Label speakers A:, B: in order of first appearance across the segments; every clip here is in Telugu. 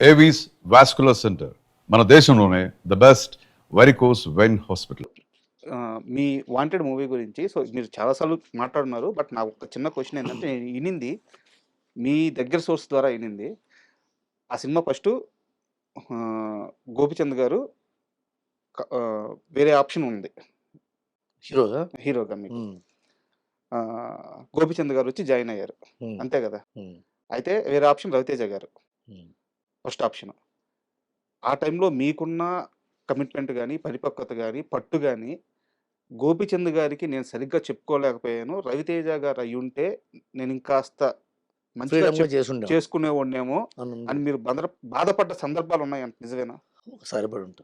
A: ఏవీస్ వాస్కులర్ సెంటర్ మన దేశంలోనే the best varicose vein hospital.
B: Me wanted movie గురించి మీరు చాలాసార్లు మాట్లాడున్నారు. బట్ నాకు ఒక చిన్న క్వశ్చన్ ఏంటంటే, నేను వినింది మీ దగ్గర సోర్స్ ద్వారా వినింది. ఆ సినిమా ఫస్టు గోపిచంద్ గారు వేరే ఆప్షన్ ఉంది
C: హీరోగా.
B: హీరోగా మీకు. గోపిచంద్ గారు వచ్చి జాయిన్ అయ్యారు, అంతే కదా? అయితే వేరే ఆప్షన్ రవితేజ గారు ఫస్ట్ ఆప్షన్. ఆ టైంలో మీకున్న కమిట్మెంట్ కానీ, పరిపక్వత కానీ, పట్టు కానీ గోపిచంద్ గారికి నేను సరిగ్గా చెప్పుకోలేకపోయాను. రవితేజ గారు అయి ఉంటే నేను ఇంకాస్త మంచిగా చేసుకునేవాడినేమో అని మీరు బాధపడ్డ సందర్భాలు ఉన్నాయంట, నిజమేనా?
C: ఒకసారి పడి ఉంటా,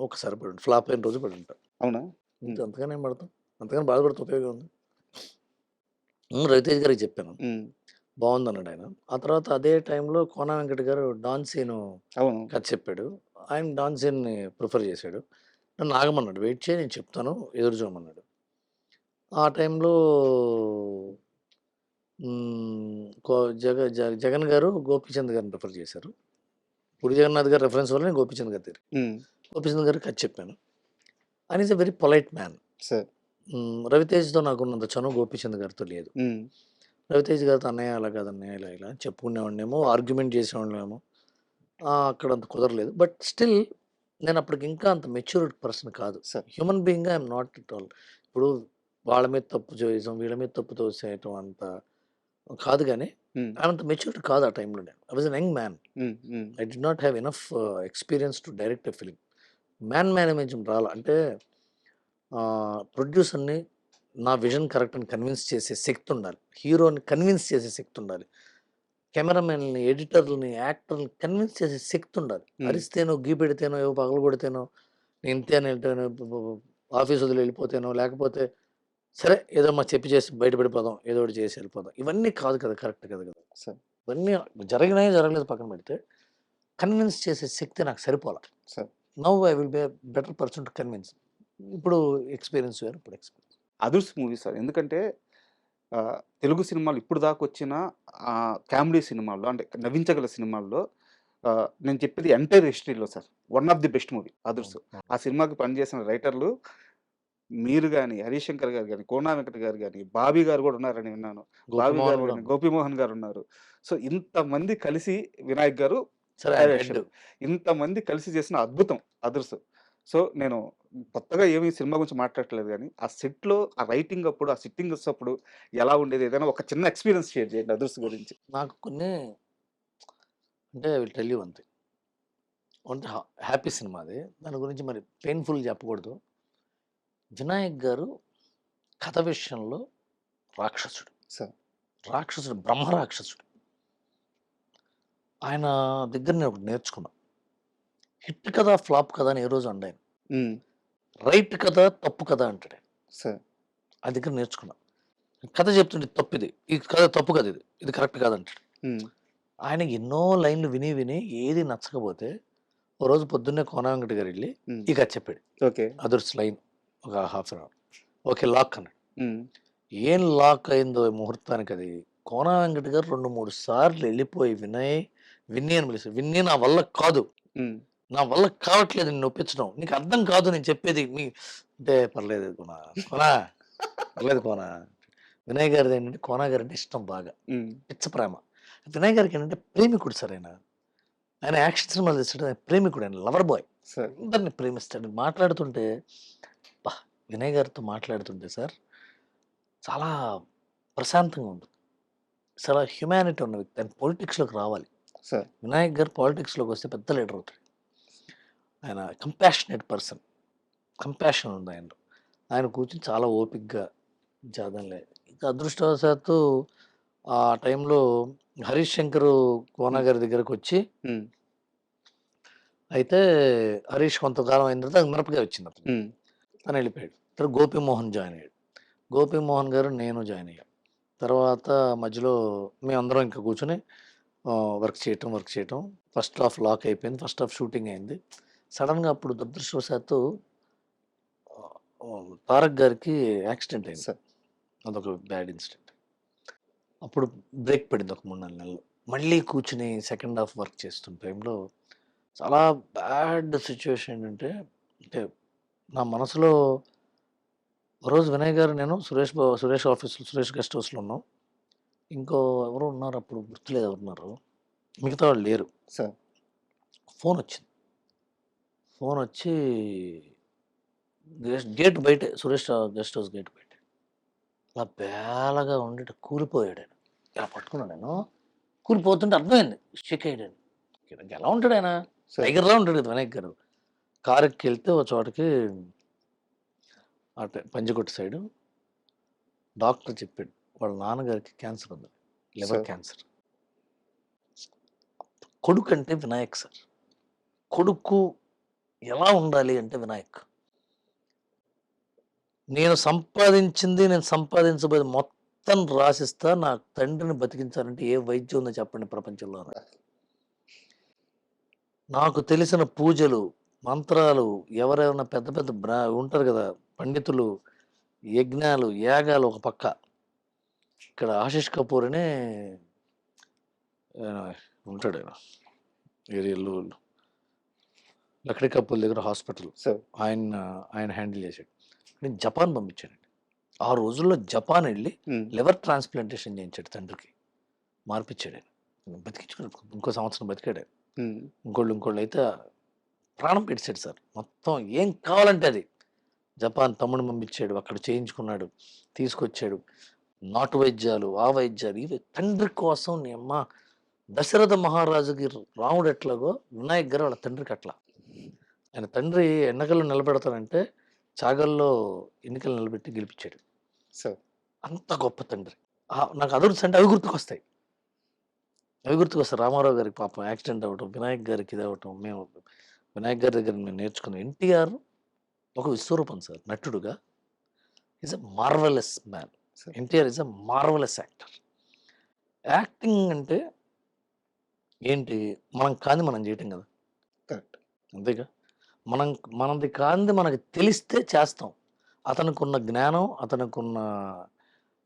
C: ఒకసారి పడి ఉంటా, ఫ్లాప్ అయిన రోజు పడి ఉంటా.
B: అవునా?
C: అంతగానే ఏం పడతాం, అంతగానే బాధపడితే ఉపయోగం ఉంది. రవితేజ్ గారికి చెప్పాను, బాగుంది అన్నాడు ఆయన. ఆ తర్వాత అదే టైంలో కోన వెంకట గారు డాన్ సీన్ కథ చెప్పాడు. ఆయన డాన్ సీన్ని ప్రిఫర్ చేశాడు. నన్ను ఆగమన్నాడు, వెయిట్ చేయి నేను చెప్తాను ఎదురు చూడమన్నాడు. ఆ టైంలో జగన్ గారు గోపీచంద్ గారిని ప్రిఫర్ చేశారు. పూరి జగన్నాథ్ గారి రెఫరెన్స్ వల్ల నేను గోపీచంద్ గారి దగ్గర గోపీచంద్ గారికి కథ చెప్పాను. ఆయన is a very polite man. రవితేజ్తో నాకున్నంత చనువు గోపీచంద్ గారితో లేదు. రవితేజ్ గారితో అన్నయ్య అలా కాదు, అన్నయ్య ఇలా ఇలా చెప్పుకునేవాడినేమో, ఆర్గ్యుమెంట్ చేసేవాళ్ళేమో, అక్కడ అంత కుదరలేదు. బట్ స్టిల్ నేను అప్పటికి ఇంకా అంత మెచ్యూర్డ్ పర్సన్ కాదు. Human being I'm not it all. ఇప్పుడు వాళ్ళ మీద తప్పు చేయడం, వీళ్ళ మీద తప్పు తోసేయటం అంత కాదు, కానీ అంత మెచ్యూర్డ్ కాదు ఆ టైంలో. నేను I was an young man. I did not have enough experience to direct a film. Management రాలా అంటే ప్రొడ్యూసర్ని నా విజన్ కరెక్ట్ అని కన్విన్స్ చేసే శక్తి ఉండాలి, హీరోని కన్విన్స్ చేసే శక్తి ఉండాలి, కెమెరామెన్ని, ఎడిటర్లని, యాక్టర్ని కన్విన్స్ చేసే శక్తి ఉండాలి. అరిస్తేనో, గీ పెడితేనో, ఏవో పగలు కొడితేనో, నేను ఇంతేనో ఆఫీస్ వదిలి వెళ్ళిపోతేనో, లేకపోతే సరే ఏదో మా చెప్పి చేసి బయటపడిపోదాం, ఏదో ఒకటి చేసి వెళ్ళిపోదాం, ఇవన్నీ కాదు కదా, కరెక్ట్ కదా కదా సార్. ఇవన్నీ జరిగినాయి జరగలేదు పక్కన పెడితే కన్విన్స్ చేసే శక్తి నాకు సరిపోలే sir. Now I will be better person to convince. ఇప్పుడు ఎక్స్పీరియన్స్ వేరు, ఇప్పుడు ఎక్స్పీరియన్స్.
B: అదృష్ట మూవీ సార్. ఎందుకంటే తెలుగు సినిమాలు ఇప్పుడు దాకా వచ్చిన కామెడీ సినిమాల్లో, అంటే నవ్వించగల సినిమాల్లో, నేను చెప్పేది ఎంటైర్ హిస్టరీలో sir one of the best movie అదృష్ట. ఆ సినిమాకి పనిచేసిన రైటర్లు మీరు కానీ, హరీష్ శంకర్ గారు కానీ, కోనా వెంకట గారు కానీ, బాబీ గారు కూడా ఉన్నారని విన్నాను. బాబీ గారు కానీ, గోపిమోహన్ గారు ఉన్నారు. సో ఇంతమంది కలిసి, వినాయక్ గారు ఇంతమంది కలిసి చేసిన అద్భుతం అదృష్టం. సో నేను కొత్తగా ఏమీ సినిమా గురించి మాట్లాడట్లేదు, కానీ ఆ సెట్లో ఆ రైటింగ్ అప్పుడు, ఆ సిట్టింగ్ అప్పుడు ఎలా ఉండేది, ఏదైనా ఒక చిన్న ఎక్స్పీరియన్స్ షేర్ చేయండి అదృష్టం గురించి.
C: నాకు కొన్ని అంటే I will tell you one thing. అంటే హ్యాపీ సినిమా అది, దాని గురించి మరి పెయిన్ఫుల్ చెప్పకూడదు. వినాయక్ గారు కథ విషయంలో రాక్షసుడు
B: సార్,
C: రాక్షసుడు, బ్రహ్మ రాక్షసుడు. ఆయన దగ్గర నేను ఒకటి నేర్చుకున్నా. హిట్ కదా, ఫ్లాప్ కదా అని ఏ రోజు అండాను. రైట్ కదా, తప్పు కదా అంటాడు
B: సార్.
C: ఆ దగ్గర నేర్చుకున్నా. కథ చెప్తుంటే తప్పు, ఇది కథ తప్పు కదా, ఇది కరెక్ట్ కాదంటాడు. ఆయన ఎన్నో లైన్లు విని విని ఏది నచ్చకపోతే ఓ రోజు పొద్దున్నే కోన వెంకట గారు వెళ్ళి ఈ కథ చెప్పాడు.
B: ఓకే,
C: అదర్స్ లైన్ ఒక half an hour. Okay lock అన్నాడు. ఏం లాక్ అయిందో ముహూర్తానికి, అది కోన వెంకట గారు 2-3 సార్లు వెళ్ళిపోయి విన్నీ అని పిలిచారు. విన్నీ నా వల్ల కాదు, నా వల్ల కావట్లేదు నేను ఒప్పించడం, నీకు అర్థం కాదు నేను చెప్పేది అంటే పర్లేదు కోనా పర్లేదు కోనా. వినయ్ గారిది ఏంటంటే, కోనా గారు అంటే ఇష్టం బాగా, పిచ్చ ప్రేమ. వినయ్ గారికి ఏంటంటే ప్రేమికుడు సార్. ఆయన యాక్షన్ సినిమాలు చేస్తాడు, ఆయన ప్రేమికుడు, ఆయన లవర్ బాయ్, అందరిని ప్రేమిస్తాడు. మాట్లాడుతుంటే వినయ్ గారితో మాట్లాడుతుంటే సార్ చాలా ప్రశాంతంగా ఉంటుంది, చాలా హ్యుమానిటీ ఉన్న వ్యక్తి. ఆయన పొలిటిక్స్లోకి రావాలి
B: సార్.
C: వినాయక్ గారు పాలిటిక్స్లోకి వస్తే పెద్ద లీడర్ అవుతాడు. ఆయన కంపాషనేట్ పర్సన్, కంపాషన్ ఉంది ఆయనలో. ఆయన కూర్చొని చాలా ఓపిక్గా జాదంలే. ఇంకా అదృష్టవశాత్తు ఆ టైంలో హరీష్ శంకర్ కోన గారి దగ్గరకు వచ్చి, అయితే హరీష్ కొంతకాలం అయిన తర్వాత మిరపకాయ వచ్చింది, తను వెళ్ళిపోయాడు. తర్వాత గోపిమోహన్ జాయిన్ అయ్యాడు. గోపిమోహన్ గారు, నేను జాయిన్ అయ్యాం. తర్వాత మధ్యలో మేమందరం ఇంకా కూర్చొని వర్క్ చేయటం. ఫస్ట్ హాఫ్ లాక్ అయిపోయింది, ఫస్ట్ హాఫ్ షూటింగ్ అయింది. సడన్గా అప్పుడు దురదృష్టవశాత్తు తారక్ గారికి యాక్సిడెంట్ అయింది సార్. అదొక బ్యాడ్ ఇన్సిడెంట్. అప్పుడు బ్రేక్ పడింది ఒక 3-4 నెలలు. మళ్ళీ కూర్చుని సెకండ్ హాఫ్ వర్క్ చేస్తున్న టైంలో చాలా బ్యాడ్ సిచ్యువేషన్ ఏంటంటే, అంటే నా మనసులో రోజు వినయ్ గారు, నేను సురేష్ ఆఫీస్లో, సురేష్ గెస్ట్ హౌస్లో ఉన్నాం. ఇంకో ఎవరో ఉన్నారు, అప్పుడు గుర్తులేదు ఎవరున్నారు, మిగతా వాళ్ళు లేరు.
B: సార్.
C: ఫోన్ వచ్చింది. ఫోన్ వచ్చి గేట్ బయటే, సురేష్ గెస్ట్ హౌస్ గేట్ బయట అలా బేలగా ఉండి కూలిపోయాడు ఆయన. ఇలా పట్టుకున్నాను నేను, కూలిపోతుంటే అర్థమైంది షేక్ అయ్యాడు. ఎలా ఉంటాడు ఆయన,
B: సార్.
C: టైగర్లా ఉంటాడు కదా వినాయక్ గారు. కారు ఎక్కి వెళ్తే ఒక చోటకి అటే పంజగుట్ట సైడు డాక్టర్ చెప్పాడు వాళ్ళ నాన్నగారికి క్యాన్సర్ ఉంది, లివర్
B: సార్.
C: క్యాన్సర్. కొడుకు అంటే వినాయక్ సార్. కొడుకు ఎలా ఉండాలి అంటే వినాయక్. నేను సంపాదించబోయేది మొత్తం రాసిస్తా, నా తండ్రిని బతికించాలంటే ఏ వైద్యం ఉందో చెప్పండి ప్రపంచంలో. నాకు తెలిసిన పూజలు, మంత్రాలు, ఎవరెవరైనా పెద్ద పెద్ద ఉంటారు కదా పండితులు, యజ్ఞాలు, యాగాలు ఒక పక్క. ఇక్కడ ఆశిష్ కపూర్ అనే ఉంటాడు ఆయన, ఏరియాలో లక్డీ కపూర్ దగ్గర హాస్పిటల్,
B: సార్.
C: ఆయన హ్యాండిల్ చేశాడు. నేను జపాన్ పంపించానండి. ఆ రోజుల్లో జపాన్ వెళ్ళి లివర్ ట్రాన్స్ప్లాంటేషన్ చేయించాడు తండ్రికి, మార్పిచ్చాడు ఆయన. బతికించుకున్నాడు, ఇంకో సంవత్సరం బతికాడు ఆయన. ఇంకోళ్ళు అయితే ప్రాణం పెట్టాడు సార్. మొత్తం ఏం కావాలంటే అది జపాన్ తమ్ముడు పంపించాడు, అక్కడ చేయించుకున్నాడు, తీసుకొచ్చాడు. నాటు వైద్యాలు, ఆ వైద్యాలు, ఇవి తండ్రి కోసం. నీ అమ్మ, దశరథ మహారాజుకి రాముడు ఎట్లాగో వినాయక్ గారు వాళ్ళ తండ్రికి అట్లా. ఆయన తండ్రి ఎన్నికల్లో నిలబెడతానంటే చాగల్లో ఎన్నికలు నిలబెట్టి గెలిపించాడు
B: సార్.
C: అంత గొప్ప తండ్రి. నాకు అదృష్టం అంటే అవి గుర్తుకొస్తాయి. రామారావు గారికి పాపం యాక్సిడెంట్ అవ్వటం, వినాయక్ గారికి ఇది అవ్వటం. మేము వినాయక్ గారి దగ్గర మేము నేర్చుకున్నాం. ఎన్టీఆర్ ఒక విశ్వరూపం సార్ నటుడుగా. Is a marvellous man. NTR is a marvellous actor. Acting అంటే ఏంటి, మనం కాంది మనం చేయటం కదా.
B: కరెక్ట్.
C: అంతేగా, మనది కాంది మనకి తెలిస్తే చేస్తాం. అతనికి జ్ఞానం, అతనికి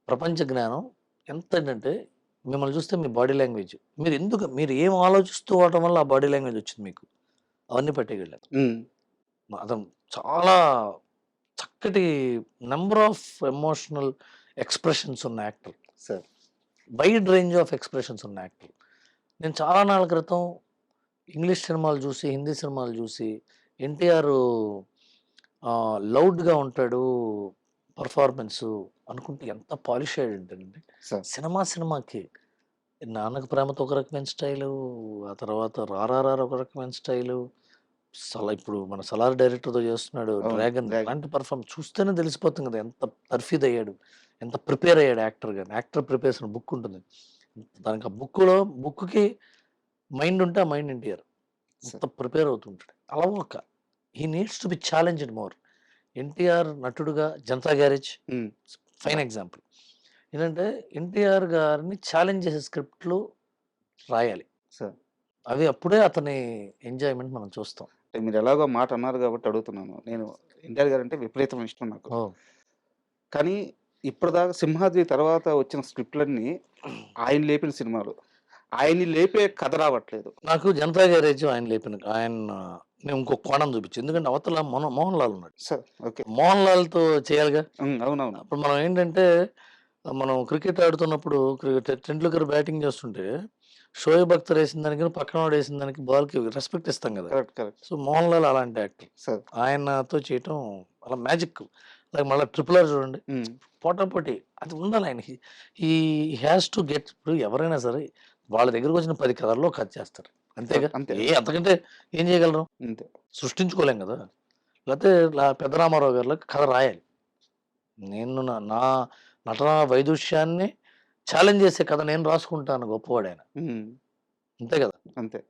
C: ప్రపంచ జ్ఞానం ఎంత ఏంటంటే, మిమ్మల్ని చూస్తే మీ బాడీ లాంగ్వేజ్, మీరు ఏం ఆలోచిస్తూ అవటం వల్ల ఆ బాడీ లాంగ్వేజ్ వచ్చింది మీకు, అవన్నీ పట్టేయగలరు. అతను చాలా చక్కటి నెంబర్ ఆఫ్ ఎమోషనల్ ఎక్స్ప్రెషన్స్ ఉన్న actor
B: sir.
C: Wide range of expressions ఉన్న యాక్టర్. నేను చాలా నాళ్ళ క్రితం ఇంగ్లీష్ సినిమాలు చూసి, హిందీ సినిమాలు చూసి, ఎన్టీఆర్ లౌడ్గా ఉంటాడు పర్ఫార్మెన్స్ అనుకుంటే ఎంత పాలిష్ అయ్యాడంటేనండి. సినిమాకి నాన్నకు ప్రేమతో ఒక రకమైన స్టైలు, ఆ తర్వాత రారారారు ఒక రకమైన స్టైలు, ఇప్పుడు మన సలార్ డైరెక్టర్తో చేస్తున్నాడు డ్రాగన్. అలాంటి పర్ఫార్మెన్స్ చూస్తేనే తెలిసిపోతుంది కదా ఎంత తర్ఫీద్ అయ్యాడు, ఎంత ప్రిపేర్ అయ్యాడు యాక్టర్ గారు. యాక్టర్ ప్రిపరేషన్ బుక్ ఉంటుంది దానికి, ఆ బుక్కి మైండ్ ఉంటే ఆ మైండ్ ఎన్టీఆర్ ఎంత ప్రిపేర్ అవుతుంటాడు. అలా he needs to be challenged more. NTR నటుడుగా జనతా గ్యారేజ్ ఫైన్ ఎగ్జాంపుల్. ఏంటంటే ఎన్టీఆర్ గారిని ఛాలెంజ్ చేసే స్క్రిప్ట్లు రాయాలి
B: సార్.
C: అవి అప్పుడే అతని ఎంజాయ్మెంట్ మనం చూస్తాం.
B: మీరు ఎలాగో మాట అన్నారు కాబట్టి అడుగుతున్నాను. నేను ఎన్టీఆర్ గారు అంటే విపరీతమైన ఇష్టం నాకు. కానీ ఇప్పటిదాకా సింహాద్రి తర్వాత వచ్చిన స్క్రిప్ట్లన్నీ ఆయన లేపిన సినిమాలు, ఆయన్ని లేపే కథ రావట్లేదు.
C: నాకు జనతా గ్యారేజ్ నేను ఇంకో కోణం చూపించు. ఎందుకంటే అవతల మోహన్ లాల్ ఉన్నాడు
B: సార్. ఓకే.
C: మోహన్ లాల్తో చేయాలిగా.
B: అవునవును.
C: అప్పుడు మనం ఏంటంటే, మనం క్రికెట్ ఆడుతున్నప్పుడు టెండూల్కర్ బ్యాటింగ్ చేస్తుంటే షోయబ్ అఖ్తర్ వేసిన దానికి పక్కన వాడు వేసిన దానికి బాల్కి రెస్పెక్ట్ ఇస్తాం కదా.
B: Correct correct.
C: So Mohan Lal అలాంటి యాక్టర్
B: సార్.
C: ఆయనతో చేయటం అలా మ్యాజిక్. అలాగే మళ్ళీ ట్రిపుల్ ఆర్ చూడండి, పోటాపోటీ అది ఉండాలి ఆయనకి. ఈ హ్యాస్ టు గెట్. ఇప్పుడు ఎవరైనా సరే వాళ్ళ దగ్గరకు వచ్చిన 10 కథల్లో కథ చేస్తారు అంతేగా.
B: అంతే.
C: అంతకంటే ఏం చేయగలరు,
B: అంతే.
C: సృష్టించుకోలేం కదా. లేకపోతే పెద్ద రామారావు గారిలో కథ రాయాలి. నేను నా నటన వైదుష్యాన్ని ఛాలెంజ్ చేసే కథ నేను రాసుకుంటాను, గొప్పవాడు ఆయన. అంతే కదా.
B: అంతే.